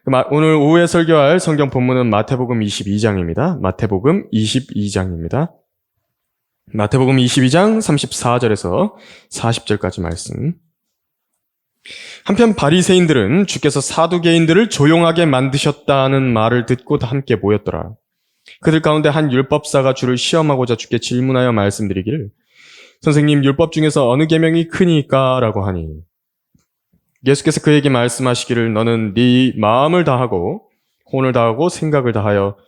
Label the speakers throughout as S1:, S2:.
S1: 오늘 오후에 설교할 성경 본문은 마태복음 22장입니다. 마태복음 22장입니다. 마태복음 22장 34절에서 40절까지 말씀. 한편 바리새인들은 주께서 사두개인들을 조용하게 만드셨다는 말을 듣고 다 함께 모였더라. 그들 가운데 한 율법사가 주를 시험하고자 주께 질문하여 말씀드리기를 선생님, 율법 중에서 어느 계명이 크니까? 라고 하니 예수께서 그에게 말씀하시기를 너는 네 마음을 다하고 혼을 다하고 생각을 다하여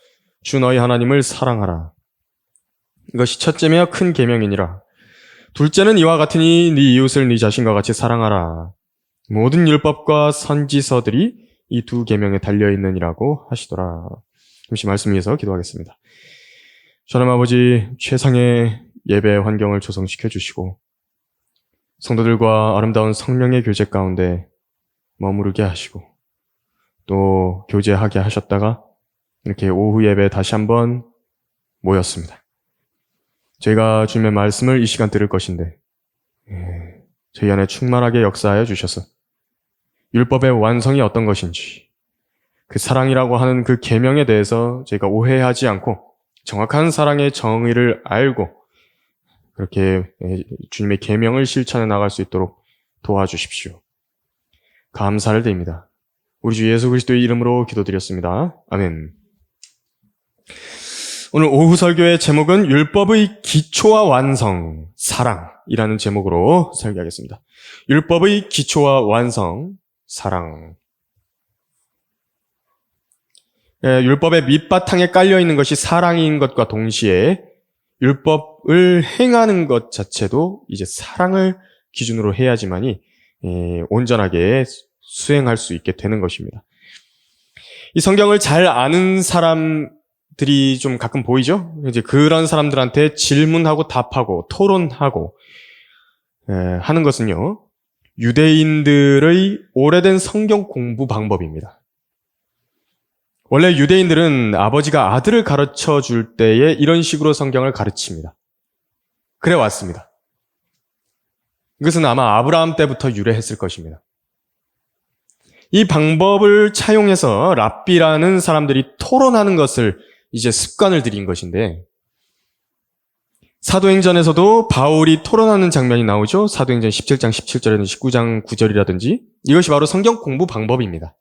S1: 주 너희 하나님을 사랑하라. 이것이 첫째며 큰 계명이니라. 둘째는 이와 같으니 네 이웃을 네 자신과 같이 사랑하라. 모든 율법과 선지서들이 이 두 계명에 달려있느니라고 하시더라. 잠시 말씀 위해서 기도하겠습니다. 하나님 아버지, 최상의 예배 환경을 조성시켜 주시고 성도들과 아름다운 성령의 교제 가운데 머무르게 하시고 또 교제하게 하셨다가 이렇게 오후 예배 다시 한번 모였습니다. 저희가 주님의 말씀을 이 시간 들을 것인데 저희 안에 충만하게 역사하여 주셔서 율법의 완성이 어떤 것인지 그 사랑이라고 하는 그 계명에 대해서 저희가 오해하지 않고 정확한 사랑의 정의를 알고 그렇게 주님의 계명을 실천해 나갈 수 있도록 도와주십시오. 감사를 드립니다. 우리 주 예수 그리스도의 이름으로 기도드렸습니다. 아멘. 오늘 오후 설교의 제목은 율법의 기초와 완성, 사랑이라는 제목으로 설교하겠습니다. 율법의 기초와 완성, 사랑. 율법의 밑바탕에 깔려있는 것이 사랑인 것과 동시에 율법을 행하는 것 자체도 이제 사랑을 기준으로 해야지만이 온전하게 수행할 수 있게 되는 것입니다. 이 성경을 잘 아는 사람들이 좀 가끔 보이죠? 이제 그런 사람들한테 질문하고 답하고 토론하고 하는 것은요, 유대인들의 오래된 성경 공부 방법입니다. 원래 유대인들은 아버지가 아들을 가르쳐 줄 때에 이런 식으로 성경을 가르칩니다. 그래 왔습니다. 이것은 아마 아브라함 때부터 유래했을 것입니다. 이 방법을 차용해서 랍비라는 사람들이 토론하는 것을 이제 습관을 들인 것인데 사도행전에서도 바울이 토론하는 장면이 나오죠. 사도행전 17장 17절이라든지 19장 9절이라든지 이것이 바로 성경 공부 방법입니다.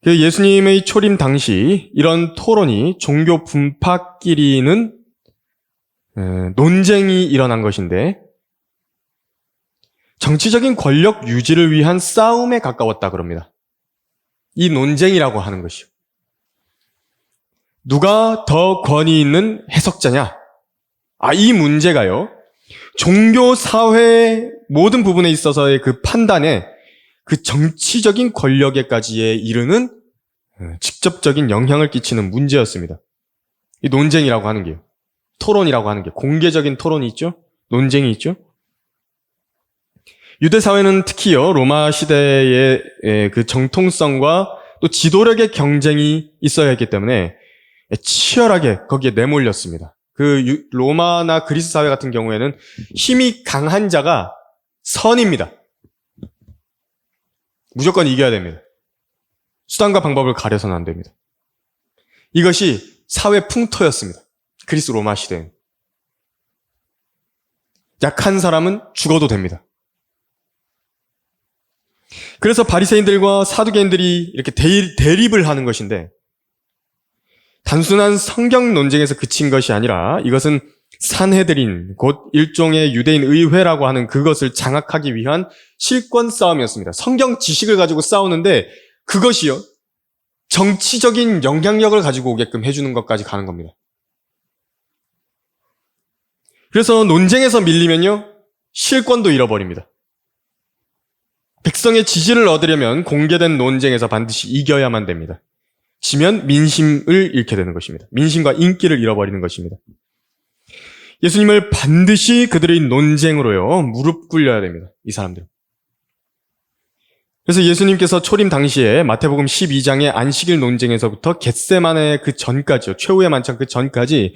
S1: 예수님의 초림 당시 이런 토론이 종교 분파끼리는 논쟁이 일어난 것인데 정치적인 권력 유지를 위한 싸움에 가까웠다 그럽니다. 이 논쟁이라고 하는 것이요. 누가 더 권위 있는 해석자냐? 이 문제가요. 종교, 사회 모든 부분에 있어서의 그 판단에 그 정치적인 권력에까지에 이르는 직접적인 영향을 끼치는 문제였습니다. 이 논쟁이라고 하는 게요. 토론이라고 하는 게 공개적인 토론이 있죠. 논쟁이 있죠. 유대 사회는 특히요 로마 시대의 그 정통성과 또 지도력의 경쟁이 있어야 했기 때문에 치열하게 거기에 내몰렸습니다. 그 로마나 그리스 사회 같은 경우에는 힘이 강한 자가 선입니다. 무조건 이겨야 됩니다. 수단과 방법을 가려서는 안 됩니다. 이것이 사회 풍토였습니다. 그리스 로마 시대엔. 약한 사람은 죽어도 됩니다. 그래서 바리새인들과 사두개인들이 이렇게 대립을 하는 것인데 단순한 성경 논쟁에서 그친 것이 아니라 이것은 산헤드린 곧 일종의 유대인 의회라고 하는 그것을 장악하기 위한 실권 싸움이었습니다. 성경 지식을 가지고 싸우는데 그것이요 정치적인 영향력을 가지고 오게끔 해주는 것까지 가는 겁니다. 그래서 논쟁에서 밀리면요 실권도 잃어버립니다. 백성의 지지를 얻으려면 공개된 논쟁에서 반드시 이겨야만 됩니다. 지면 민심을 잃게 되는 것입니다. 민심과 인기를 잃어버리는 것입니다. 예수님을 반드시 그들의 논쟁으로요 무릎 꿇려야 됩니다. 이 사람들. 그래서 예수님께서 초림 당시에 마태복음 12장의 안식일 논쟁에서부터 겟세마네 그 전까지요, 최후의 만찬 그 전까지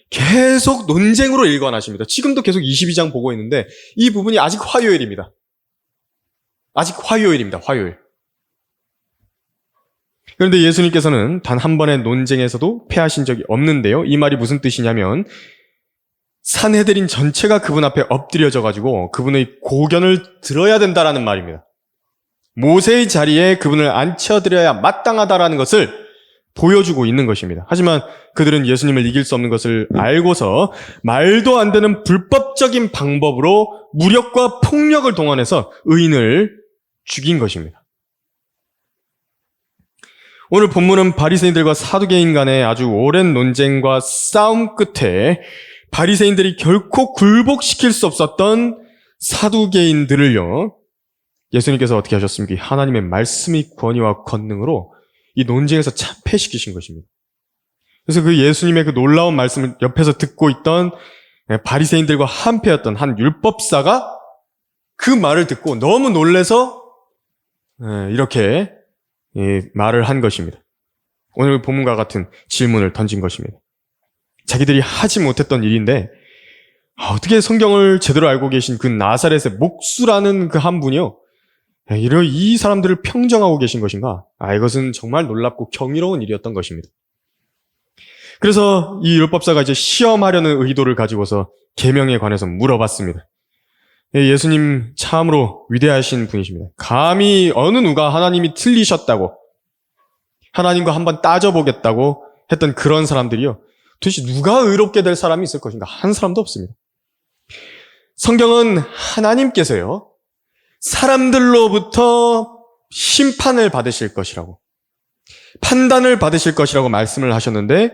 S1: 계속 논쟁으로 일관하십니다. 지금도 계속 22장 보고 있는데 이 부분이 아직 화요일입니다. 아직 화요일입니다. 화요일. 그런데 예수님께서는 단 한 번의 논쟁에서도 패하신 적이 없는데요. 이 말이 무슨 뜻이냐면 산헤드린 전체가 그분 앞에 엎드려져가지고 그분의 고견을 들어야 된다라는 말입니다. 모세의 자리에 그분을 앉혀드려야 마땅하다라는 것을 보여주고 있는 것입니다. 하지만 그들은 예수님을 이길 수 없는 것을 알고서 말도 안 되는 불법적인 방법으로 무력과 폭력을 동원해서 의인을 죽인 것입니다. 오늘 본문은 바리새인들과 사두개인 간의 아주 오랜 논쟁과 싸움 끝에 바리새인들이 결코 굴복시킬 수 없었던 사두개인들을요, 예수님께서 어떻게 하셨습니까? 하나님의 말씀의 권위와 권능으로 이 논쟁에서 참패시키신 것입니다. 그래서 그 예수님의 그 놀라운 말씀을 옆에서 듣고 있던 바리새인들과 한패였던 한 율법사가 그 말을 듣고 너무 놀라서 이렇게 말을 한 것입니다. 오늘 본문과 같은 질문을 던진 것입니다. 자기들이 하지 못했던 일인데 어떻게 성경을 제대로 알고 계신 그 나사렛의 목수라는 그 한 분이요, 이 사람들을 평정하고 계신 것인가? 이것은 정말 놀랍고 경이로운 일이었던 것입니다. 그래서 이 율법사가 이제 시험하려는 의도를 가지고서 계명에 관해서 물어봤습니다. 예수님 참으로 위대하신 분이십니다. 감히 어느 누가 하나님이 틀리셨다고, 하나님과 한번 따져보겠다고 했던 그런 사람들이요, 도대체 누가 의롭게 될 사람이 있을 것인가? 한 사람도 없습니다. 성경은 하나님께서요, 사람들로부터 심판을 받으실 것이라고, 판단을 받으실 것이라고 말씀을 하셨는데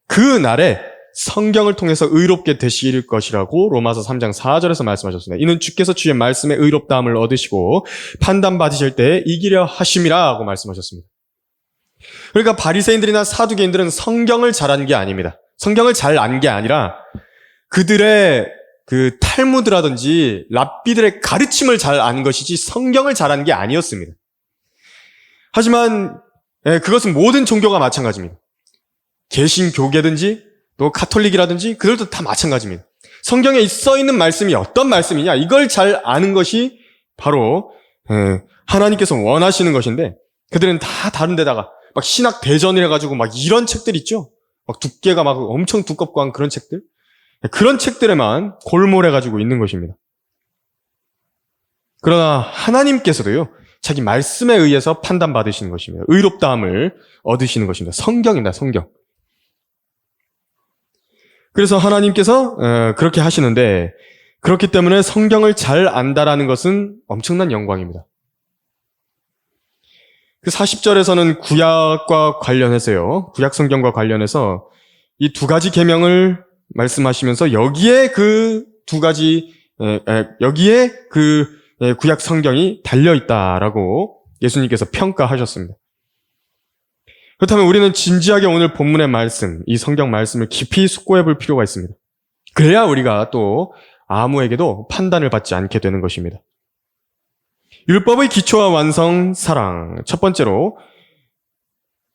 S1: 그 날에 성경을 통해서 의롭게 되실 것이라고 로마서 3장 4절에서 말씀하셨습니다. 이는 주께서 주의 말씀에 의롭다함을 얻으시고 판단받으실 때에 이기려 하심이라 하고 말씀하셨습니다. 그러니까 바리새인들이나 사두개인들은 성경을 잘 안 게 아닙니다. 성경을 잘 안 게 아니라 그들의 그 탈무드라든지 랍비들의 가르침을 잘 안 것이지 성경을 잘 안 게 아니었습니다. 하지만 그것은 모든 종교가 마찬가지입니다. 개신교계든지 또 카톨릭이라든지 그들도 다 마찬가지입니다. 성경에 써 있는 말씀이 어떤 말씀이냐, 이걸 잘 아는 것이 바로 하나님께서 원하시는 것인데, 그들은 다 다른 데다가 막 신학 대전이라 가지고 막 이런 책들 있죠. 막 두께가 막 엄청 두껍고 한 그런 책들, 그런 책들에만 골몰해 가지고 있는 것입니다. 그러나 하나님께서도요, 자기 말씀에 의해서 판단받으시는 것입니다. 의롭다함을 얻으시는 것입니다. 성경입니다. 성경. 그래서 하나님께서 그렇게 하시는데, 그렇기 때문에 성경을 잘 안다라는 것은 엄청난 영광입니다. 그 40절에서는 구약과 관련해서요, 구약 성경과 관련해서 이 두 가지 계명을 말씀하시면서 여기에 그 두 가지, 여기에 그 구약 성경이 달려있다라고 예수님께서 평가하셨습니다. 그렇다면 우리는 진지하게 오늘 본문의 말씀, 이 성경 말씀을 깊이 숙고해 볼 필요가 있습니다. 그래야 우리가 또 아무에게도 판단을 받지 않게 되는 것입니다. 율법의 기초와 완성, 사랑. 첫 번째로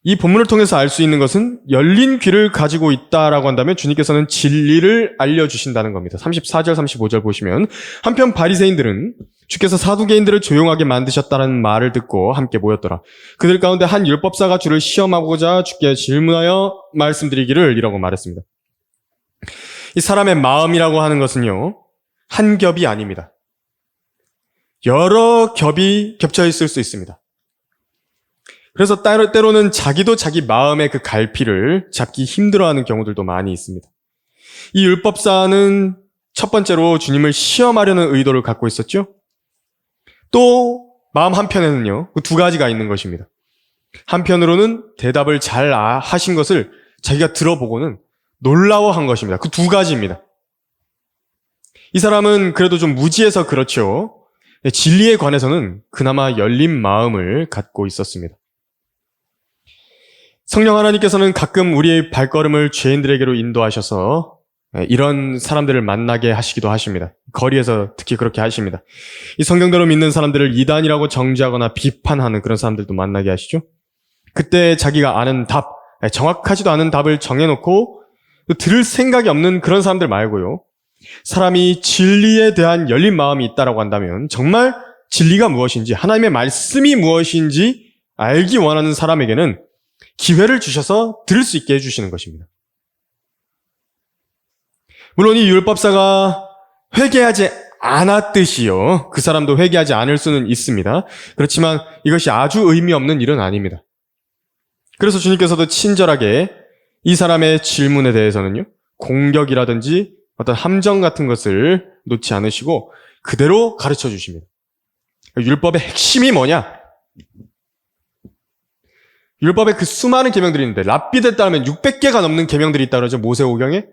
S1: 이 본문을 통해서 알 수 있는 것은 열린 귀를 가지고 있다라고 한다면 주님께서는 진리를 알려주신다는 겁니다. 34절, 35절 보시면, 한편 바리새인들은 주께서 사두개인들을 조용하게 만드셨다는 말을 듣고 함께 모였더라. 그들 가운데 한 율법사가 주를 시험하고자 주께 질문하여 말씀드리기를 이라고 말했습니다. 이 사람의 마음이라고 하는 것은요, 한 겹이 아닙니다. 여러 겹이 겹쳐 있을 수 있습니다. 그래서 때로는 자기도 자기 마음의 그 갈피를 잡기 힘들어하는 경우들도 많이 있습니다. 이 율법사는 첫 번째로 주님을 시험하려는 의도를 갖고 있었죠. 또 마음 한편에는요, 그 두 가지가 있는 것입니다. 한편으로는 대답을 잘 하신 것을 자기가 들어보고는 놀라워한 것입니다. 그 두 가지입니다. 이 사람은 그래도 좀 무지해서 그렇죠. 진리에 관해서는 그나마 열린 마음을 갖고 있었습니다. 성령 하나님께서는 가끔 우리의 발걸음을 죄인들에게로 인도하셔서 이런 사람들을 만나게 하시기도 하십니다. 거리에서 특히 그렇게 하십니다. 이 성경대로 믿는 사람들을 이단이라고 정죄하거나 비판하는 그런 사람들도 만나게 하시죠. 그때 자기가 아는 답, 정확하지도 않은 답을 정해놓고 들을 생각이 없는 그런 사람들 말고요, 사람이 진리에 대한 열린 마음이 있다라고 한다면 정말 진리가 무엇인지, 하나님의 말씀이 무엇인지 알기 원하는 사람에게는 기회를 주셔서 들을 수 있게 해주시는 것입니다. 물론 이 율법사가 회개하지 않았듯이요, 그 사람도 회개하지 않을 수는 있습니다. 그렇지만 이것이 아주 의미 없는 일은 아닙니다. 그래서 주님께서도 친절하게 이 사람의 질문에 대해서는요, 공격이라든지 어떤 함정 같은 것을 놓지 않으시고 그대로 가르쳐 주십니다. 율법의 핵심이 뭐냐? 율법에 그 수많은 계명들이 있는데 랍비드에 따르면 600개가 넘는 계명들이 있다고 그러죠, 모세오경에.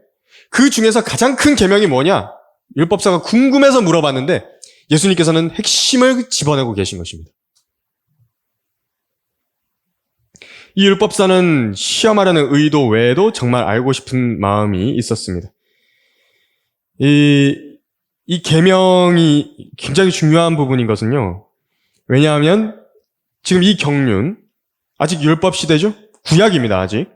S1: 그 중에서 가장 큰 계명이 뭐냐? 율법사가 궁금해서 물어봤는데 예수님께서는 핵심을 집어내고 계신 것입니다. 이 율법사는 시험하려는 의도 외에도 정말 알고 싶은 마음이 있었습니다. 이 계명이 굉장히 중요한 부분인 것은요, 왜냐하면 지금 이 경륜, 아직 율법 시대죠? 구약입니다, 아직.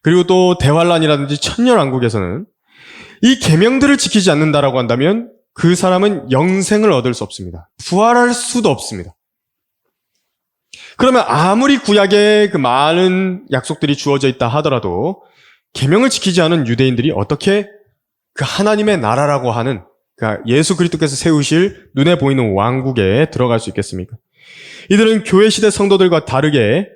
S1: 그리고 또 대환란이라든지 천년왕국에서는 이 계명들을 지키지 않는다라고 한다면 그 사람은 영생을 얻을 수 없습니다. 부활할 수도 없습니다. 그러면 아무리 구약에 그 많은 약속들이 주어져 있다 하더라도 계명을 지키지 않은 유대인들이 어떻게 그 하나님의 나라라고 하는, 그러니까 예수 그리스도께서 세우실 눈에 보이는 왕국에 들어갈 수 있겠습니까? 이들은 교회 시대 성도들과 다르게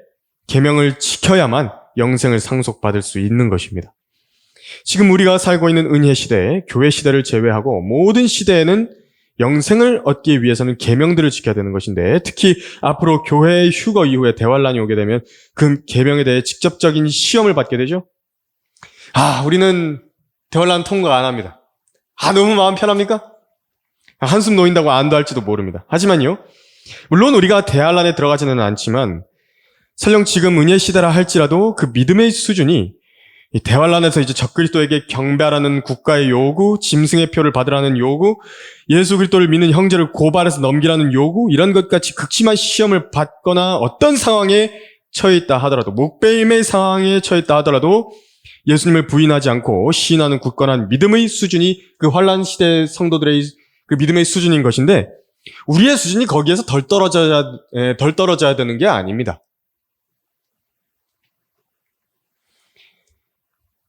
S1: 계명을 지켜야만 영생을 상속받을 수 있는 것입니다. 지금 우리가 살고 있는 은혜 시대, 교회 시대를 제외하고 모든 시대에는 영생을 얻기 위해서는 계명들을 지켜야 되는 것인데, 특히 앞으로 교회 휴거 이후에 대환란이 오게 되면 그 계명에 대해 직접적인 시험을 받게 되죠. 우리는 대환란 통과 안 합니다. 너무 마음 편합니까? 한숨 놓인다고 안도할지도 모릅니다. 하지만요, 물론 우리가 대환란에 들어가지는 않지만 설령 지금 은혜 시대라 할지라도 그 믿음의 수준이 이 대환란에서 이제 적그리스도에게 경배하라는 국가의 요구, 짐승의 표를 받으라는 요구, 예수 그리스도를 믿는 형제를 고발해서 넘기라는 요구, 이런 것 같이 극심한 시험을 받거나 어떤 상황에 처해 있다 하더라도, 목배임의 상황에 처해 있다 하더라도 예수님을 부인하지 않고 시인하는 굳건한 믿음의 수준이 그 환란 시대 성도들의 그 믿음의 수준인 것인데, 우리의 수준이 거기에서 덜 떨어져야 되는 게 아닙니다.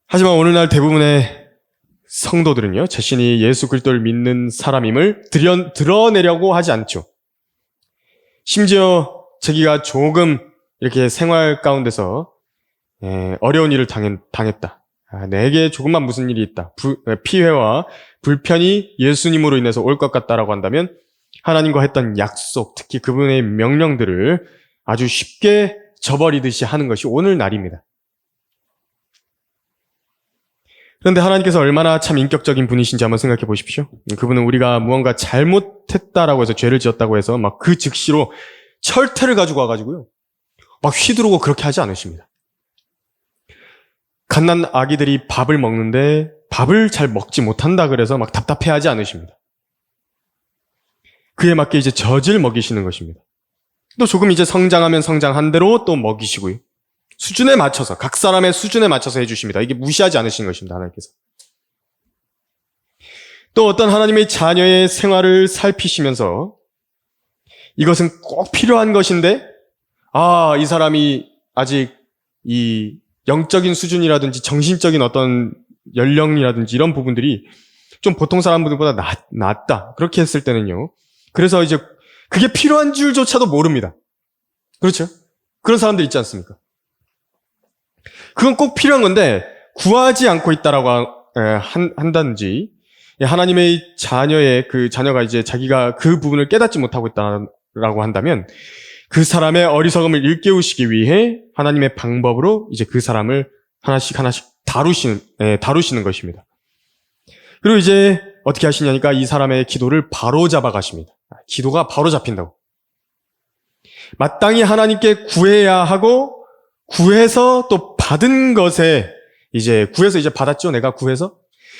S1: 하지만 오늘날 대부분의 성도들은요, 자신이 예수 그리스도를 믿는 사람임을 드러내려고 하지 않죠. 심지어 자기가 조금 이렇게 생활 가운데서 어려운 일을 당했다. 내게 조금만 무슨 일이 있다. 피해와 불편이 예수님으로 인해서 올 것 같다라고 한다면 하나님과 했던 약속, 특히 그분의 명령들을 아주 쉽게 저버리듯이 하는 것이 오늘날입니다. 그런데 하나님께서 얼마나 참 인격적인 분이신지 한번 생각해 보십시오. 그분은 우리가 무언가 잘못했다라고 해서 죄를 지었다고 해서 막 그 즉시로 철퇴를 가지고 와가지고요, 막 휘두르고 그렇게 하지 않으십니다. 갓난 아기들이 밥을 먹는데 밥을 잘 먹지 못한다 그래서 막 답답해하지 않으십니다. 그에 맞게 이제 젖을 먹이시는 것입니다. 또 조금 이제 성장하면 성장한 대로 또 먹이시고요. 수준에 맞춰서, 각 사람의 수준에 맞춰서 해주십니다. 이게 무시하지 않으시는 것입니다, 하나님께서. 또 어떤 하나님의 자녀의 생활을 살피시면서 이것은 꼭 필요한 것인데, 이 사람이 아직 이 영적인 수준이라든지 정신적인 어떤 연령이라든지 이런 부분들이 좀 보통 사람들보다 낮다. 그렇게 했을 때는요, 그래서 이제 그게 필요한 줄조차도 모릅니다. 그렇죠? 그런 사람들 있지 않습니까? 그건 꼭 필요한 건데 구하지 않고 있다라고 한다든지, 하나님의 자녀의 그 자녀가 이제 자기가 그 부분을 깨닫지 못하고 있다라고 한다면 그 사람의 어리석음을 일깨우시기 위해 하나님의 방법으로 이제 그 사람을 하나씩 다루시는 것입니다. 그리고 이제 어떻게 하시냐니까 이 사람의 기도를 바로 잡아 가십니다. 기도가 바로 잡힌다고. 마땅히 하나님께 구해야 하고, 구해서 또 받은 것에 구해서 이제 받았죠, 내가 구해서.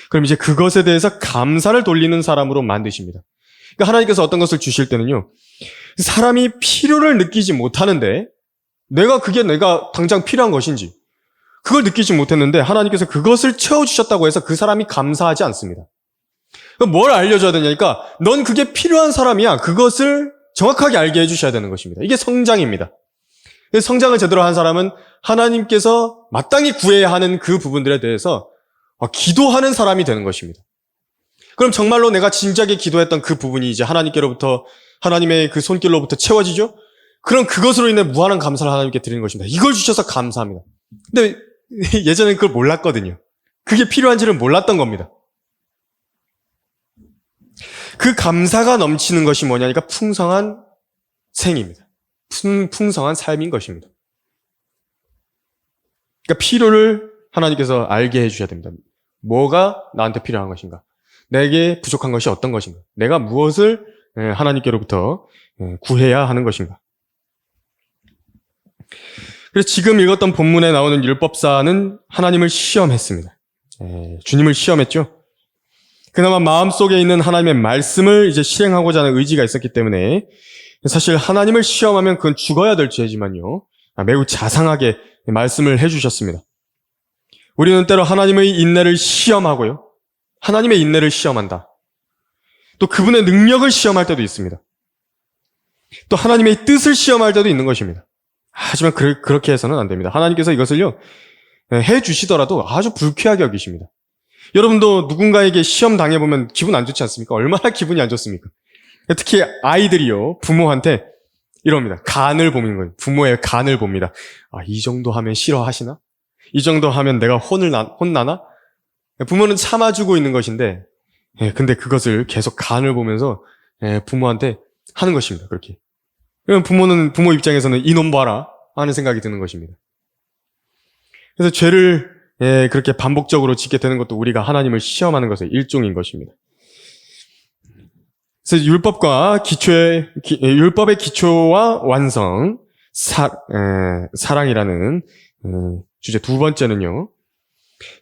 S1: 그럼 이제 그것에 대해서 감사를 돌리는 사람으로 만드십니다. 그러니까 하나님께서 어떤 것을 주실 때는요, 사람이 필요를 느끼지 못하는데, 그게 내가 당장 필요한 것인지 그걸 느끼지 못했는데 하나님께서 그것을 채워주셨다고 해서 그 사람이 감사하지 않습니다. 그럼 뭘 알려줘야 되냐니까, 넌 그게 필요한 사람이야. 그것을 정확하게 알게 해주셔야 되는 것입니다. 이게 성장입니다. 성장을 제대로 한 사람은 하나님께서 마땅히 구해야 하는 그 부분들에 대해서 기도하는 사람이 되는 것입니다. 그럼 정말로 내가 진작에 기도했던 그 부분이 이제 하나님께로부터, 하나님의 그 손길로부터 채워지죠? 그럼 그것으로 인해 무한한 감사를 하나님께 드리는 것입니다. 이걸 주셔서 감사합니다. 근데 예전엔 그걸 몰랐거든요. 그게 필요한지를 몰랐던 겁니다. 그 감사가 넘치는 것이 뭐냐니까 풍성한 생입니다. 풍성한 삶인 것입니다. 그러니까 필요를 하나님께서 알게 해주셔야 됩니다. 뭐가 나한테 필요한 것인가? 내게 부족한 것이 어떤 것인가? 내가 무엇을 하나님께로부터 구해야 하는 것인가? 그래서 지금 읽었던 본문에 나오는 율법사는 하나님을 시험했습니다. 주님을 시험했죠. 그나마 마음속에 있는 하나님의 말씀을 이제 실행하고자 하는 의지가 있었기 때문에 사실 하나님을 시험하면 그건 죽어야 될 죄지만요. 매우 자상하게 말씀을 해주셨습니다. 우리는 때로 하나님의 인내를 시험하고요. 하나님의 인내를 시험한다. 또 그분의 능력을 시험할 때도 있습니다. 또 하나님의 뜻을 시험할 때도 있는 것입니다. 하지만 그렇게 해서는 안 됩니다. 하나님께서 이것을요, 해주시더라도 아주 불쾌하게 여기십니다. 여러분도 누군가에게 시험 당해보면 기분 안 좋지 않습니까? 얼마나 기분이 안 좋습니까? 특히 아이들이요, 부모한테 이럽니다. 간을 보는 거예요. 부모의 간을 봅니다. 이 정도 하면 싫어하시나? 이 정도 하면 내가 혼나나? 부모는 참아주고 있는 것인데, 근데 그것을 계속 간을 보면서 부모한테 하는 것입니다. 그렇게. 그러면 부모 입장에서는 이놈 봐라 하는 생각이 드는 것입니다. 그래서 죄를 그렇게 반복적으로 짓게 되는 것도 우리가 하나님을 시험하는 것의 일종인 것입니다. 그래서 율법의 기초와 완성, 사랑이라는 주제 두 번째는요,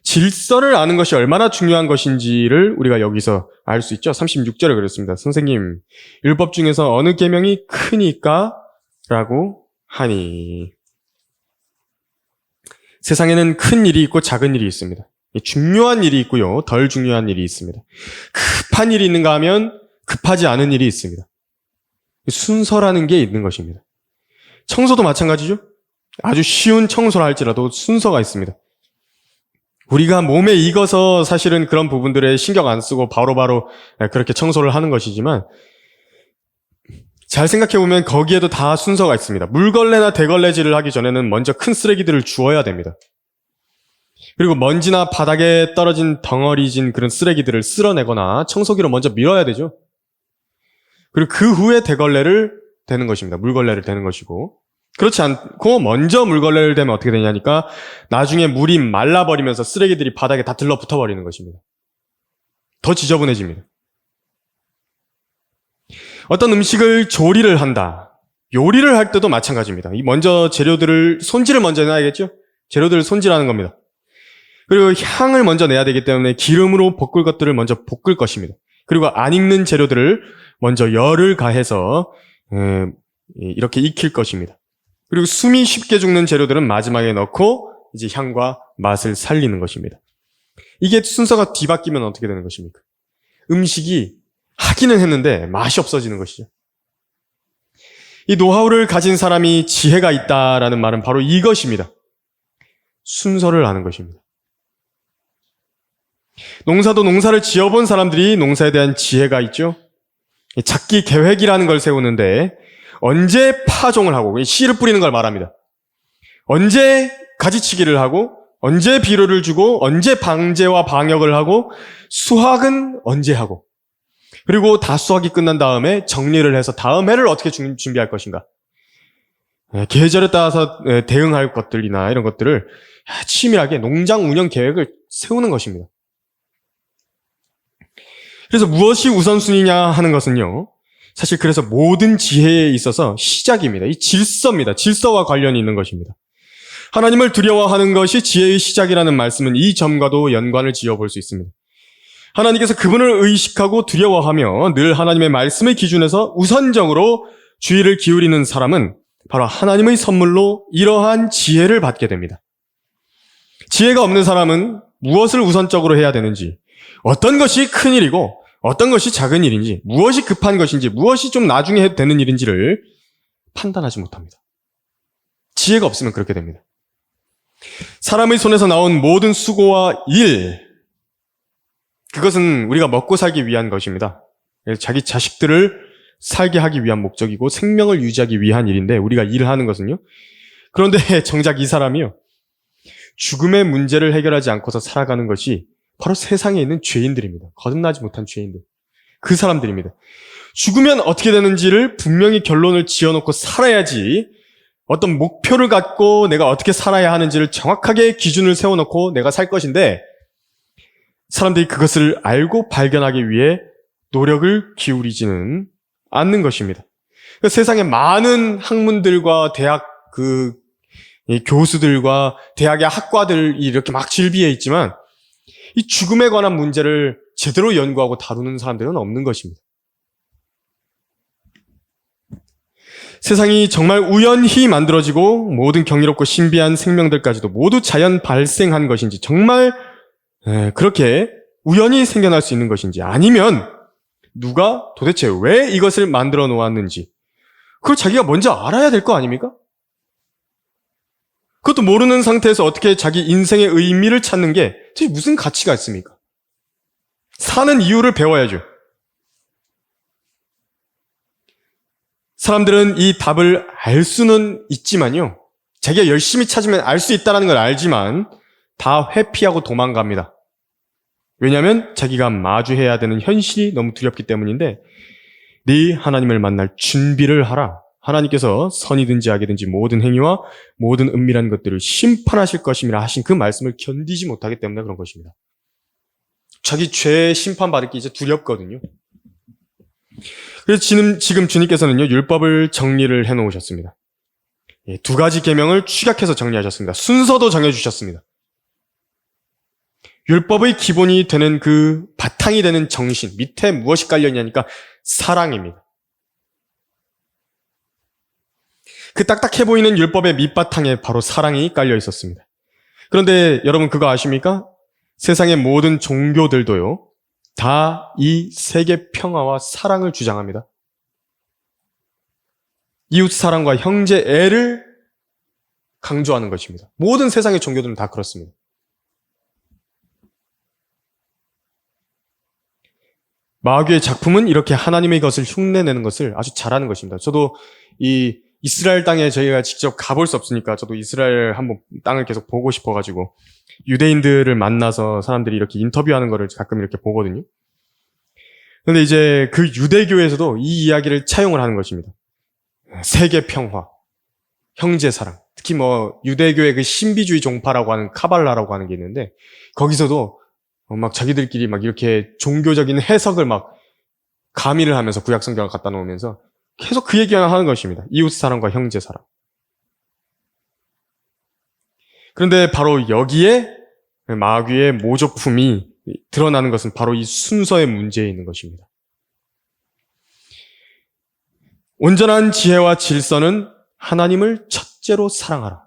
S1: 질서를 아는 것이 얼마나 중요한 것인지를 우리가 여기서 알 수 있죠. 36절에 그랬습니다. 선생님, 율법 중에서 어느 계명이 크니까? 라고 하니. 세상에는 큰 일이 있고 작은 일이 있습니다. 중요한 일이 있고요, 덜 중요한 일이 있습니다. 급한 일이 있는가 하면 급하지 않은 일이 있습니다. 순서라는 게 있는 것입니다. 청소도 마찬가지죠. 아주 쉬운 청소를 할지라도 순서가 있습니다. 우리가 몸에 익어서 사실은 그런 부분들에 신경 안 쓰고 바로바로 그렇게 청소를 하는 것이지만, 잘 생각해보면 거기에도 다 순서가 있습니다. 물걸레나 대걸레질을 하기 전에는 먼저 큰 쓰레기들을 주워야 됩니다. 그리고 먼지나 바닥에 떨어진 덩어리진 그런 쓰레기들을 쓸어내거나 청소기로 먼저 밀어야 되죠. 그리고 그 후에 대걸레를 대는 것입니다. 물걸레를 대는 것이고, 그렇지 않고 먼저 물걸레를 대면 어떻게 되냐니까 나중에 물이 말라버리면서 쓰레기들이 바닥에 다 들러붙어버리는 것입니다. 더 지저분해집니다. 어떤 음식을 조리를 한다. 요리를 할 때도 마찬가지입니다. 먼저 손질을 먼저 해야겠죠? 재료들을 손질하는 겁니다. 그리고 향을 먼저 내야 되기 때문에 기름으로 볶을 것들을 먼저 볶을 것입니다. 그리고 안 익는 재료들을 먼저 열을 가해서 이렇게 익힐 것입니다. 그리고 숨이 쉽게 죽는 재료들은 마지막에 넣고 이제 향과 맛을 살리는 것입니다. 이게 순서가 뒤바뀌면 어떻게 되는 것입니까? 음식이 하기는 했는데 맛이 없어지는 것이죠. 이 노하우를 가진 사람이 지혜가 있다라는 말은 바로 이것입니다. 순서를 아는 것입니다. 농사를 지어본 사람들이 농사에 대한 지혜가 있죠. 작기 계획이라는 걸 세우는데 언제 파종을 하고, 씨를 뿌리는 걸 말합니다. 언제 가지치기를 하고, 언제 비료를 주고, 언제 방제와 방역을 하고, 수확은 언제 하고, 그리고 다 수확이 끝난 다음에 정리를 해서 다음 해를 어떻게 준비할 것인가. 계절에 따라서 대응할 것들이나 이런 것들을 치밀하게 농장 운영 계획을 세우는 것입니다. 그래서 무엇이 우선순위냐 하는 것은요, 사실 그래서 모든 지혜에 있어서 시작입니다. 이 질서입니다. 질서와 관련이 있는 것입니다. 하나님을 두려워하는 것이 지혜의 시작이라는 말씀은 이 점과도 연관을 지어볼 수 있습니다. 하나님께서 그분을 의식하고 두려워하며 늘 하나님의 말씀의 기준에서 우선적으로 주의를 기울이는 사람은 바로 하나님의 선물로 이러한 지혜를 받게 됩니다. 지혜가 없는 사람은 무엇을 우선적으로 해야 되는지, 어떤 것이 큰일이고 어떤 것이 작은 일인지, 무엇이 급한 것인지, 무엇이 좀 나중에 해도 되는 일인지를 판단하지 못합니다. 지혜가 없으면 그렇게 됩니다. 사람의 손에서 나온 모든 수고와 일, 그것은 우리가 먹고 살기 위한 것입니다. 자기 자식들을 살게 하기 위한 목적이고 생명을 유지하기 위한 일인데 우리가 일을 하는 것은요. 그런데 정작 이 사람이요. 죽음의 문제를 해결하지 않고서 살아가는 것이 바로 세상에 있는 죄인들입니다. 거듭나지 못한 죄인들. 그 사람들입니다. 죽으면 어떻게 되는지를 분명히 결론을 지어놓고 살아야지 어떤 목표를 갖고 내가 어떻게 살아야 하는지를 정확하게 기준을 세워놓고 내가 살 것인데 사람들이 그것을 알고 발견하기 위해 노력을 기울이지는 않는 것입니다. 세상에 많은 학문들과 대학 교수들과 대학의 학과들이 이렇게 막 질비해 있지만 이 죽음에 관한 문제를 제대로 연구하고 다루는 사람들은 없는 것입니다. 세상이 정말 우연히 만들어지고 모든 경이롭고 신비한 생명들까지도 모두 자연 발생한 것인지 정말 그렇게 우연히 생겨날 수 있는 것인지 아니면 누가 도대체 왜 이것을 만들어 놓았는지 그걸 자기가 먼저 알아야 될 거 아닙니까? 그것도 모르는 상태에서 어떻게 자기 인생의 의미를 찾는 게 도대체 무슨 가치가 있습니까? 사는 이유를 배워야죠. 사람들은 이 답을 알 수는 있지만요. 자기가 열심히 찾으면 알 수 있다는 걸 알지만 다 회피하고 도망갑니다. 왜냐하면 자기가 마주해야 되는 현실이 너무 두렵기 때문인데 네 하나님을 만날 준비를 하라. 하나님께서 선이든지 악이든지 모든 행위와 모든 은밀한 것들을 심판하실 것임이라 하신 그 말씀을 견디지 못하기 때문에 그런 것입니다. 자기 죄 심판받을 게 이제 두렵거든요. 그래서 지금 주님께서는요, 율법을 정리를 해놓으셨습니다. 두 가지 계명을 축약해서 정리하셨습니다. 순서도 정해주셨습니다. 율법의 기본이 되는 그 바탕이 되는 정신, 밑에 무엇이 깔려있냐니까 사랑입니다. 그 딱딱해 보이는 율법의 밑바탕에 바로 사랑이 깔려 있었습니다. 그런데 여러분 그거 아십니까? 세상의 모든 종교들도요, 다 이 세계 평화와 사랑을 주장합니다. 이웃 사랑과 형제 애를 강조하는 것입니다. 모든 세상의 종교들은 다 그렇습니다. 마귀의 작품은 이렇게 하나님의 것을 흉내내는 것을 아주 잘하는 것입니다. 저도 이 이스라엘 땅에 저희가 직접 가볼 수 없으니까 저도 이스라엘 한번 땅을 계속 보고 싶어가지고 유대인들을 만나서 사람들이 이렇게 인터뷰하는 거를 가끔 이렇게 보거든요. 그런데 이제 그 유대교에서도 이 이야기를 차용을 하는 것입니다. 세계 평화, 형제 사랑. 특히 뭐 유대교의 그 신비주의 종파라고 하는 카발라라고 하는 게 있는데 거기서도 막 자기들끼리 막 이렇게 종교적인 해석을 막 가미를 하면서 구약 성경을 갖다 놓으면서 계속 그 얘기만 하는 것입니다. 이웃 사랑과 형제 사랑. 그런데 바로 여기에 마귀의 모조품이 드러나는 것은 바로 이 순서의 문제에 있는 것입니다. 온전한 지혜와 질서는 하나님을 첫째로 사랑하라.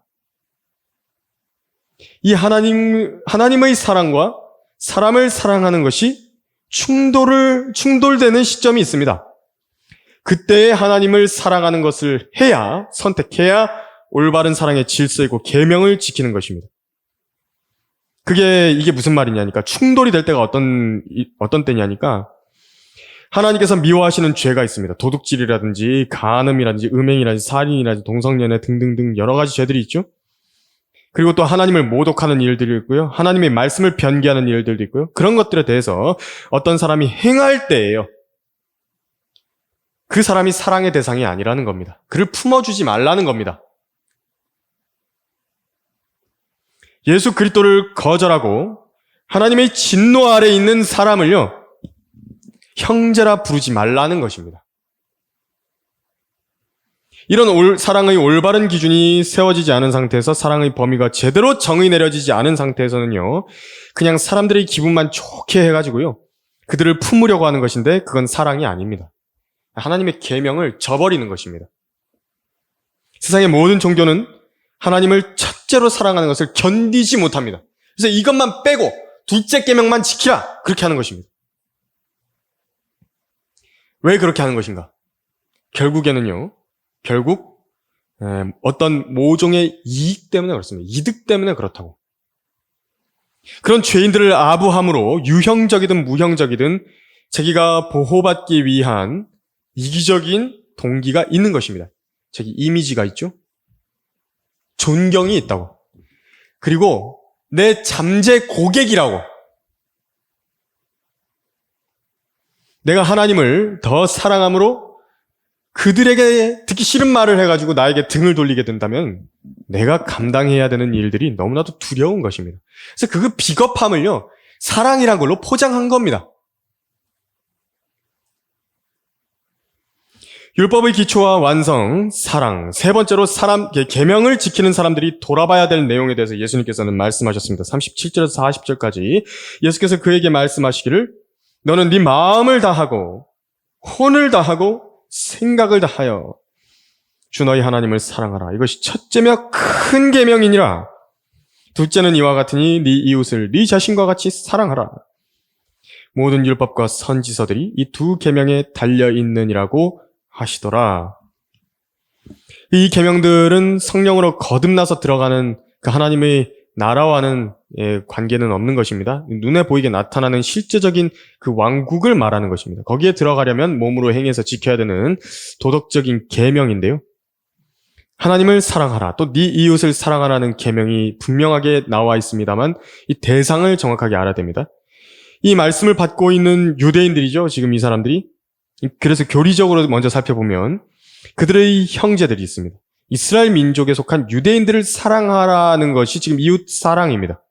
S1: 이 하나님의 사랑과 사람을 사랑하는 것이 충돌되는 시점이 있습니다. 그때에 하나님을 사랑하는 것을 선택해야 올바른 사랑의 질서이고 계명을 지키는 것입니다. 이게 무슨 말이냐니까 충돌이 될 때가 어떤 때냐니까 하나님께서 미워하시는 죄가 있습니다. 도둑질이라든지 간음이라든지 음행이라든지 살인이라든지 동성연애 등등등 여러 가지 죄들이 있죠. 그리고 또 하나님을 모독하는 일들이 있고요. 하나님의 말씀을 변개하는 일들도 있고요. 그런 것들에 대해서 어떤 사람이 행할 때예요. 그 사람이 사랑의 대상이 아니라는 겁니다. 그를 품어주지 말라는 겁니다. 예수 그리스도를 거절하고 하나님의 진노 아래 있는 사람을요, 형제라 부르지 말라는 것입니다. 이런 사랑의 올바른 기준이 세워지지 않은 상태에서 사랑의 범위가 제대로 정의 내려지지 않은 상태에서는요, 그냥 사람들의 기분만 좋게 해가지고요, 그들을 품으려고 하는 것인데 그건 사랑이 아닙니다. 하나님의 계명을 저버리는 것입니다. 세상의 모든 종교는 하나님을 첫째로 사랑하는 것을 견디지 못합니다. 그래서 이것만 빼고 둘째 계명만 지키라, 그렇게 하는 것입니다. 왜 그렇게 하는 것인가? 결국 어떤 모종의 이익 때문에 그렇습니다. 이득 때문에 그렇다고. 그런 죄인들을 아부함으로 유형적이든 무형적이든 자기가 보호받기 위한 이기적인 동기가 있는 것입니다. 자기 이미지가 있죠. 존경이 있다고. 그리고 내 잠재 고객이라고. 내가 하나님을 더 사랑함으로 그들에게 듣기 싫은 말을 해가지고 나에게 등을 돌리게 된다면 내가 감당해야 되는 일들이 너무나도 두려운 것입니다. 그래서 그 비겁함을요, 사랑이란 걸로 포장한 겁니다. 율법의 기초와 완성, 사랑. 세 번째로 계명을 지키는 사람들이 돌아봐야 될 내용에 대해서 예수님께서는 말씀하셨습니다. 37절에서 40절까지 예수께서 그에게 말씀하시기를 너는 네 마음을 다하고 혼을 다하고 생각을 다하여 주 너희 하나님을 사랑하라. 이것이 첫째며 큰 계명이니라. 둘째는 이와 같으니 네 이웃을 네 자신과 같이 사랑하라. 모든 율법과 선지서들이 이 두 계명에 달려 있느니라고 하시더라. 이 계명들은 성령으로 거듭나서 들어가는 그 하나님의 나라와는 관계는 없는 것입니다. 눈에 보이게 나타나는 실제적인 그 왕국을 말하는 것입니다. 거기에 들어가려면 몸으로 행해서 지켜야 되는 도덕적인 계명인데요. 하나님을 사랑하라. 또 네 이웃을 사랑하라는 계명이 분명하게 나와 있습니다만 이 대상을 정확하게 알아야 됩니다. 이 말씀을 받고 있는 유대인들이죠. 지금 이 사람들이. 그래서 교리적으로 먼저 살펴보면 그들의 형제들이 있습니다. 이스라엘 민족에 속한 유대인들을 사랑하라는 것이 지금 이웃 사랑입니다.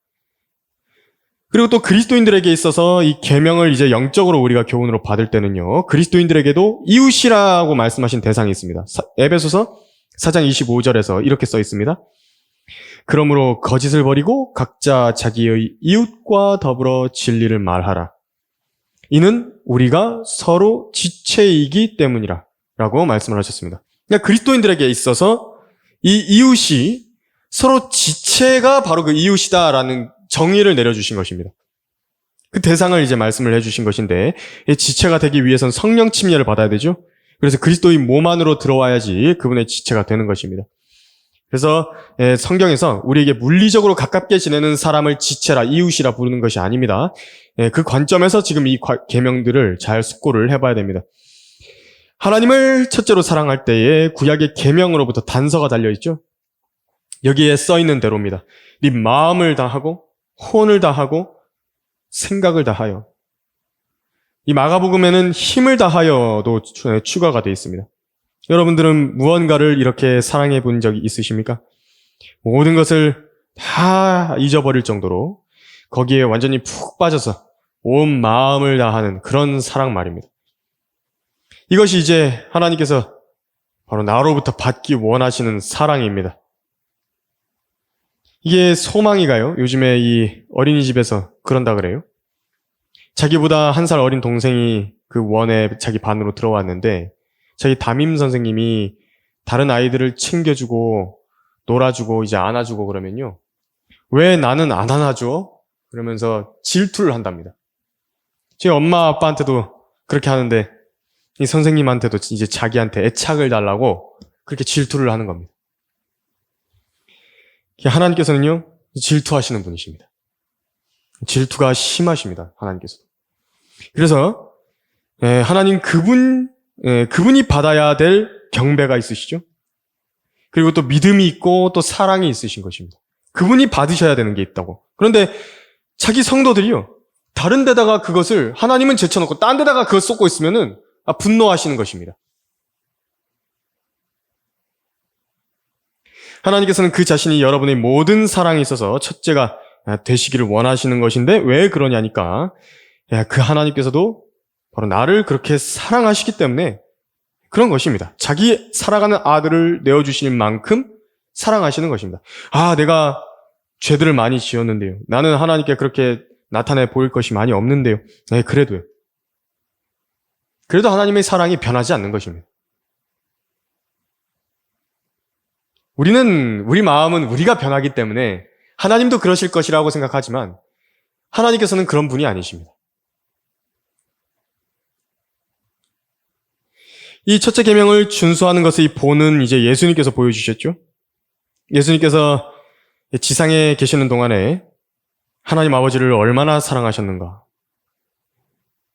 S1: 그리고 또 그리스도인들에게 있어서 이 계명을 이제 영적으로 우리가 교훈으로 받을 때는요, 그리스도인들에게도 이웃이라고 말씀하신 대상이 있습니다. 에베소서 4장 25절에서 이렇게 써 있습니다. 그러므로 거짓을 버리고 각자 자기의 이웃과 더불어 진리를 말하라. 이는 우리가 서로 지체이기 때문이라 라고 말씀을 하셨습니다. 그러니까 그리스도인들에게 있어서 이 이웃이 서로 지체가 바로 그 이웃이다라는 정의를 내려주신 것입니다. 그 대상을 이제 말씀을 해주신 것인데, 이 지체가 되기 위해선 성령 침례를 받아야 되죠. 그래서 그리스도인 몸 안으로 들어와야지 그분의 지체가 되는 것입니다. 그래서 성경에서 우리에게 물리적으로 가깝게 지내는 사람을 지체라, 이웃이라 부르는 것이 아닙니다. 그 관점에서 지금 이 계명들을 잘 숙고를 해봐야 됩니다. 하나님을 첫째로 사랑할 때에 구약의 계명으로부터 단서가 달려있죠. 여기에 써있는 대로입니다. 네 마음을 다하고 혼을 다하고 생각을 다하여. 이 마가복음에는 힘을 다하여도 추가가 되어 있습니다. 여러분들은 무언가를 이렇게 사랑해 본 적이 있으십니까? 모든 것을 다 잊어버릴 정도로 거기에 완전히 푹 빠져서 온 마음을 다하는 그런 사랑 말입니다. 이것이 이제 하나님께서 바로 나로부터 받기 원하시는 사랑입니다. 이게 소망이가요? 요즘에 이 어린이집에서 그런다 그래요? 자기보다 1살 어린 동생이 그 원에 자기 반으로 들어왔는데 자기 담임 선생님이 다른 아이들을 챙겨주고 놀아주고 이제 안아주고 그러면요. 왜 나는 안 안아줘? 그러면서 질투를 한답니다. 제 엄마 아빠한테도 그렇게 하는데 이 선생님한테도 이제 자기한테 애착을 달라고 그렇게 질투를 하는 겁니다. 하나님께서는요, 질투하시는 분이십니다. 질투가 심하십니다. 하나님께서도. 그래서 하나님 그분이 받아야 될 경배가 있으시죠. 그리고 또 믿음이 있고 또 사랑이 있으신 것입니다. 그분이 받으셔야 되는 게 있다고. 그런데 자기 성도들이요, 다른 데다가 그것을 하나님은 제쳐놓고 딴 데다가 그걸 쏟고 있으면은 분노하시는 것입니다. 하나님께서는 그 자신이 여러분의 모든 사랑에 있어서 첫째가 되시기를 원하시는 것인데 왜 그러냐니까 그 하나님께서도 바로 나를 그렇게 사랑하시기 때문에 그런 것입니다. 자기 살아가는 아들을 내어주실 만큼 사랑하시는 것입니다. 내가 죄들을 많이 지었는데요. 나는 하나님께 그렇게 나타내 보일 것이 많이 없는데요. 그래도요. 그래도 하나님의 사랑이 변하지 않는 것입니다. 우리 마음은 우리가 변하기 때문에 하나님도 그러실 것이라고 생각하지만 하나님께서는 그런 분이 아니십니다. 이 첫째 계명을 준수하는 것의 본은 이제 예수님께서 보여주셨죠. 예수님께서 지상에 계시는 동안에 하나님 아버지를 얼마나 사랑하셨는가.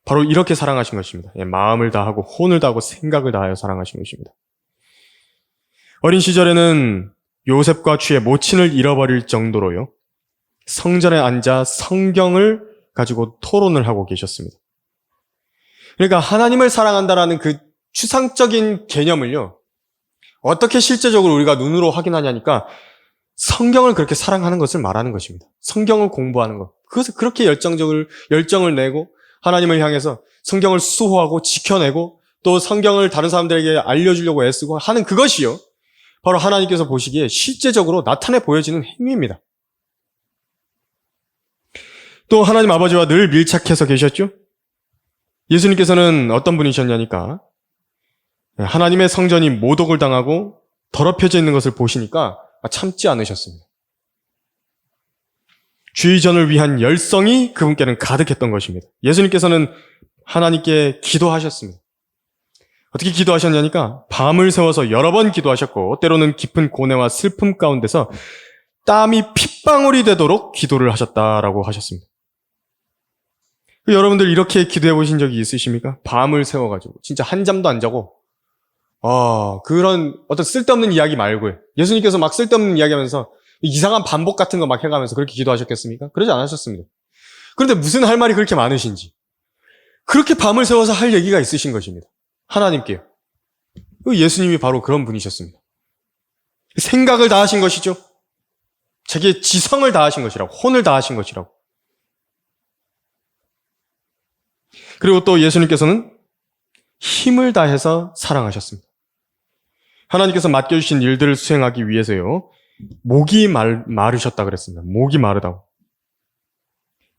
S1: 바로 이렇게 사랑하신 것입니다. 마음을 다하고 혼을 다하고 생각을 다하여 사랑하신 것입니다. 어린 시절에는 요셉과 주의 모친을 잃어버릴 정도로요. 성전에 앉아 성경을 가지고 토론을 하고 계셨습니다. 그러니까 하나님을 사랑한다라는 그 추상적인 개념을요. 어떻게 실제적으로 우리가 눈으로 확인하냐니까 성경을 그렇게 사랑하는 것을 말하는 것입니다. 성경을 공부하는 것. 그것을 그렇게 열정을 내고 하나님을 향해서 성경을 수호하고 지켜내고 또 성경을 다른 사람들에게 알려주려고 애쓰고 하는 그것이요. 바로 하나님께서 보시기에 실제적으로 나타내 보여지는 행위입니다. 또 하나님 아버지와 늘 밀착해서 계셨죠? 예수님께서는 어떤 분이셨냐니까 하나님의 성전이 모독을 당하고 더럽혀져 있는 것을 보시니까 참지 않으셨습니다. 주의전을 위한 열성이 그분께는 가득했던 것입니다. 예수님께서는 하나님께 기도하셨습니다. 어떻게 기도하셨냐니까 밤을 새워서 여러 번 기도하셨고 때로는 깊은 고뇌와 슬픔 가운데서 땀이 핏방울이 되도록 기도를 하셨다라고 하셨습니다. 여러분들 이렇게 기도해 보신 적이 있으십니까? 밤을 새워가지고 진짜 한 잠도 안 자고 그런 어떤 쓸데없는 이야기 말고요. 예수님께서 막 쓸데없는 이야기하면서 이상한 반복 같은 거 막 해가면서 그렇게 기도하셨겠습니까? 그러지 않으셨습니다. 그런데 무슨 할 말이 그렇게 많으신지 그렇게 밤을 새워서 할 얘기가 있으신 것입니다. 하나님께요. 예수님이 바로 그런 분이셨습니다. 생각을 다하신 것이죠. 자기의 지성을 다하신 것이라고, 혼을 다하신 것이라고. 그리고 또 예수님께서는 힘을 다해서 사랑하셨습니다. 하나님께서 맡겨주신 일들을 수행하기 위해서요. 목이 마르셨다 그랬습니다. 목이 마르다고.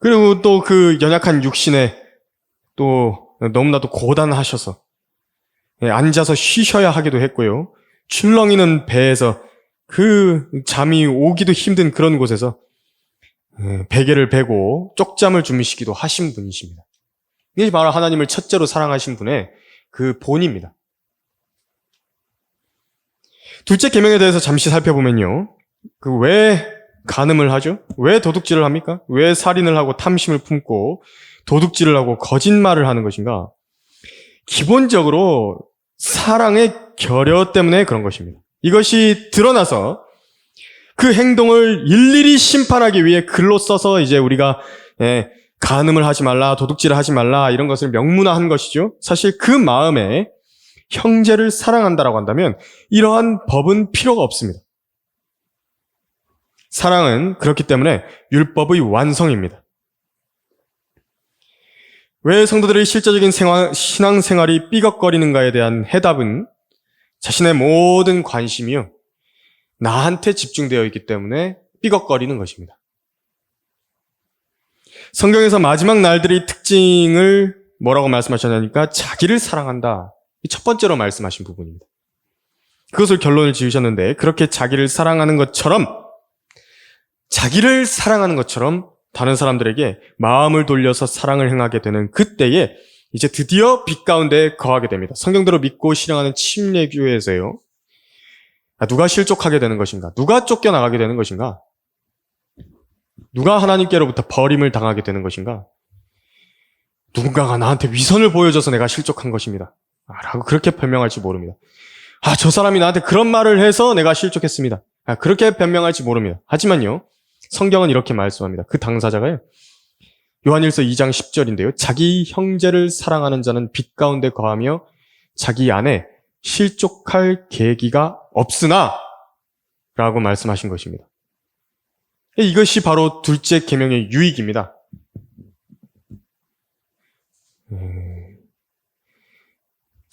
S1: 그리고 또 그 연약한 육신에 또 너무나도 고단하셔서 앉아서 쉬셔야 하기도 했고요. 출렁이는 배에서 그 잠이 오기도 힘든 그런 곳에서 베개를 베고 쪽잠을 주무시기도 하신 분이십니다. 이게 바로 하나님을 첫째로 사랑하신 분의 그 본입니다. 둘째 계명에 대해서 잠시 살펴보면요. 왜 간음을 하죠? 왜 도둑질을 합니까? 왜 살인을 하고 탐심을 품고 도둑질을 하고 거짓말을 하는 것인가? 기본적으로 사랑의 결여 때문에 그런 것입니다. 이것이 드러나서 그 행동을 일일이 심판하기 위해 글로 써서 이제 우리가 간음을 하지 말라, 도둑질을 하지 말라 이런 것을 명문화한 것이죠. 사실 그 마음에 형제를 사랑한다라고 한다면 이러한 법은 필요가 없습니다. 사랑은 그렇기 때문에 율법의 완성입니다. 왜 성도들의 실제적인 신앙생활이 삐걱거리는가에 대한 해답은 자신의 모든 관심이요. 나한테 집중되어 있기 때문에 삐걱거리는 것입니다. 성경에서 마지막 날들의 특징을 뭐라고 말씀하셨냐니까 자기를 사랑한다. 첫 번째로 말씀하신 부분입니다. 그것을 결론을 지으셨는데 그렇게 자기를 사랑하는 것처럼 다른 사람들에게 마음을 돌려서 사랑을 행하게 되는 그때에 이제 드디어 빛 가운데 거하게 됩니다. 성경대로 믿고 실행하는 침례교회에서요. 누가 실족하게 되는 것인가? 누가 쫓겨나가게 되는 것인가? 누가 하나님께로부터 버림을 당하게 되는 것인가? 누군가가 나한테 위선을 보여줘서 내가 실족한 것입니다. 라고 그렇게 변명할지 모릅니다. 저 사람이 나한테 그런 말을 해서 내가 실족했습니다. 그렇게 변명할지 모릅니다. 하지만요. 성경은 이렇게 말씀합니다. 그 당사자가요. 요한일서 2장 10절인데요. 자기 형제를 사랑하는 자는 빛 가운데 거하며 자기 안에 실족할 계기가 없으나 라고 말씀하신 것입니다. 이것이 바로 둘째 계명의 유익입니다.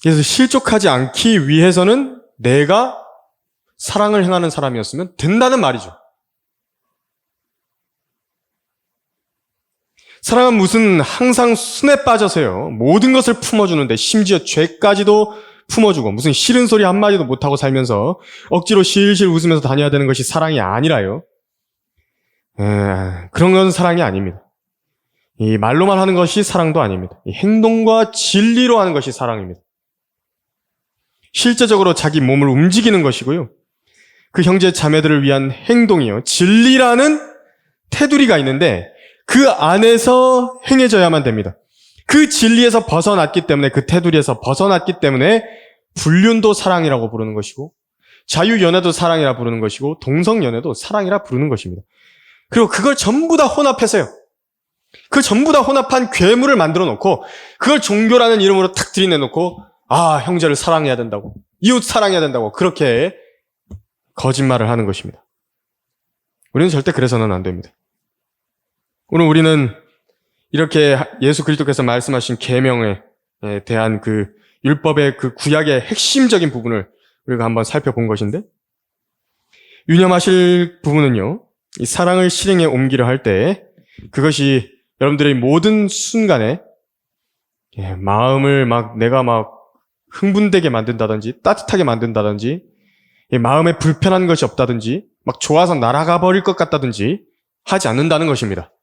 S1: 그래서 실족하지 않기 위해서는 내가 사랑을 행하는 사람이었으면 된다는 말이죠. 사랑은 무슨 항상 순에 빠져서요. 모든 것을 품어주는데 심지어 죄까지도 품어주고 무슨 싫은 소리 한마디도 못하고 살면서 억지로 실실 웃으면서 다녀야 되는 것이 사랑이 아니라요. 그런 건 사랑이 아닙니다. 이 말로만 하는 것이 사랑도 아닙니다. 이 행동과 진리로 하는 것이 사랑입니다. 실제적으로 자기 몸을 움직이는 것이고요. 그 형제 자매들을 위한 행동이요. 진리라는 테두리가 있는데 그 안에서 행해져야만 됩니다. 그 진리에서 벗어났기 때문에, 그 테두리에서 벗어났기 때문에 불륜도 사랑이라고 부르는 것이고, 자유연애도 사랑이라 부르는 것이고, 동성연애도 사랑이라 부르는 것입니다. 그리고 그걸 전부 다 혼합해서요. 그 전부 다 혼합한 괴물을 만들어 놓고 그걸 종교라는 이름으로 탁 들이내놓고 형제를 사랑해야 된다고, 이웃 사랑해야 된다고 그렇게 거짓말을 하는 것입니다. 우리는 절대 그래서는 안 됩니다. 오늘 우리는 이렇게 예수 그리스도께서 말씀하신 계명에 대한 그 율법의 그 구약의 핵심적인 부분을 우리가 한번 살펴본 것인데, 유념하실 부분은요, 이 사랑을 실행에 옮기려 할 때 그것이 여러분들의 모든 순간에 마음을 내가 흥분되게 만든다든지 따뜻하게 만든다든지 마음에 불편한 것이 없다든지 좋아서 날아가 버릴 것 같다든지 하지 않는다는 것입니다.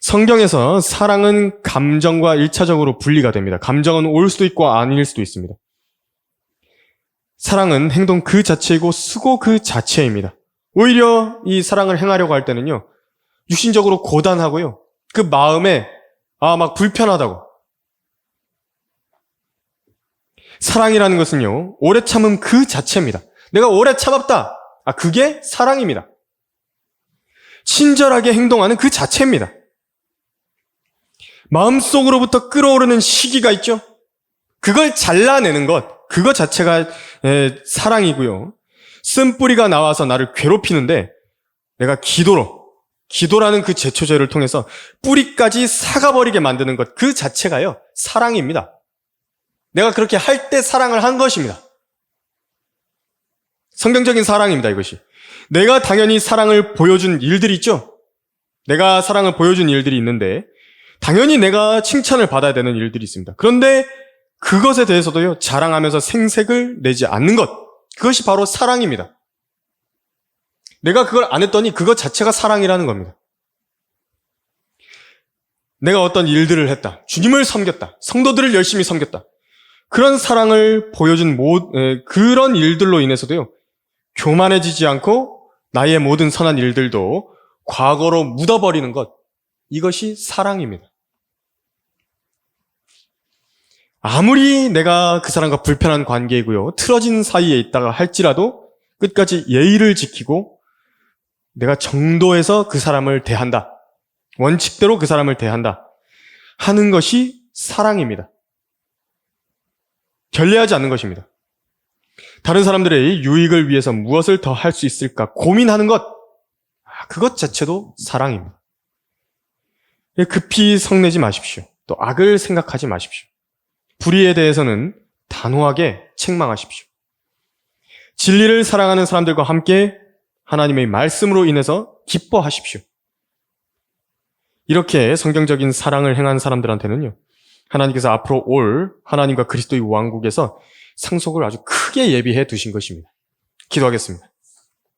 S1: 성경에서 사랑은 감정과 1차적으로 분리가 됩니다. 감정은 올 수도 있고 아닐 수도 있습니다. 사랑은 행동 그 자체이고 수고 그 자체입니다. 오히려 이 사랑을 행하려고 할 때는요, 육신적으로 고단하고요, 그 마음에 불편하다고. 사랑이라는 것은요, 오래 참음 그 자체입니다. 내가 오래 참았다. 그게 사랑입니다. 친절하게 행동하는 그 자체입니다. 마음속으로부터 끓어오르는 시기가 있죠. 그걸 잘라내는 것, 그것 자체가 사랑이고요. 쓴뿌리가 나와서 나를 괴롭히는데 내가 기도라는 그 제초제를 통해서 뿌리까지 삭아버리게 만드는 것, 그 자체가요, 사랑입니다. 내가 그렇게 할 때 사랑을 한 것입니다. 성경적인 사랑입니다, 이것이. 내가 당연히 사랑을 보여준 일들이 있죠. 내가 사랑을 보여준 일들이 있는데 당연히 내가 칭찬을 받아야 되는 일들이 있습니다. 그런데 그것에 대해서도요, 자랑하면서 생색을 내지 않는 것, 그것이 바로 사랑입니다. 내가 그걸 안 했더니 그것 자체가 사랑이라는 겁니다. 내가 어떤 일들을 했다, 주님을 섬겼다, 성도들을 열심히 섬겼다, 그런 사랑을 보여준 그런 일들로 인해서도요, 교만해지지 않고 나의 모든 선한 일들도 과거로 묻어버리는 것, 이것이 사랑입니다. 아무리 내가 그 사람과 불편한 관계이고요, 틀어진 사이에 있다가 할지라도 끝까지 예의를 지키고 내가 정도에서 그 사람을 대한다, 원칙대로 그 사람을 대한다 하는 것이 사랑입니다. 결례하지 않는 것입니다. 다른 사람들의 유익을 위해서 무엇을 더 할 수 있을까 고민하는 것, 그것 자체도 사랑입니다. 급히 성내지 마십시오. 또 악을 생각하지 마십시오. 불의에 대해서는 단호하게 책망하십시오. 진리를 사랑하는 사람들과 함께 하나님의 말씀으로 인해서 기뻐하십시오. 이렇게 성경적인 사랑을 행한 사람들한테는요, 하나님께서 앞으로 올 하나님과 그리스도의 왕국에서 상속을 아주 크게 예비해 두신 것입니다. 기도하겠습니다.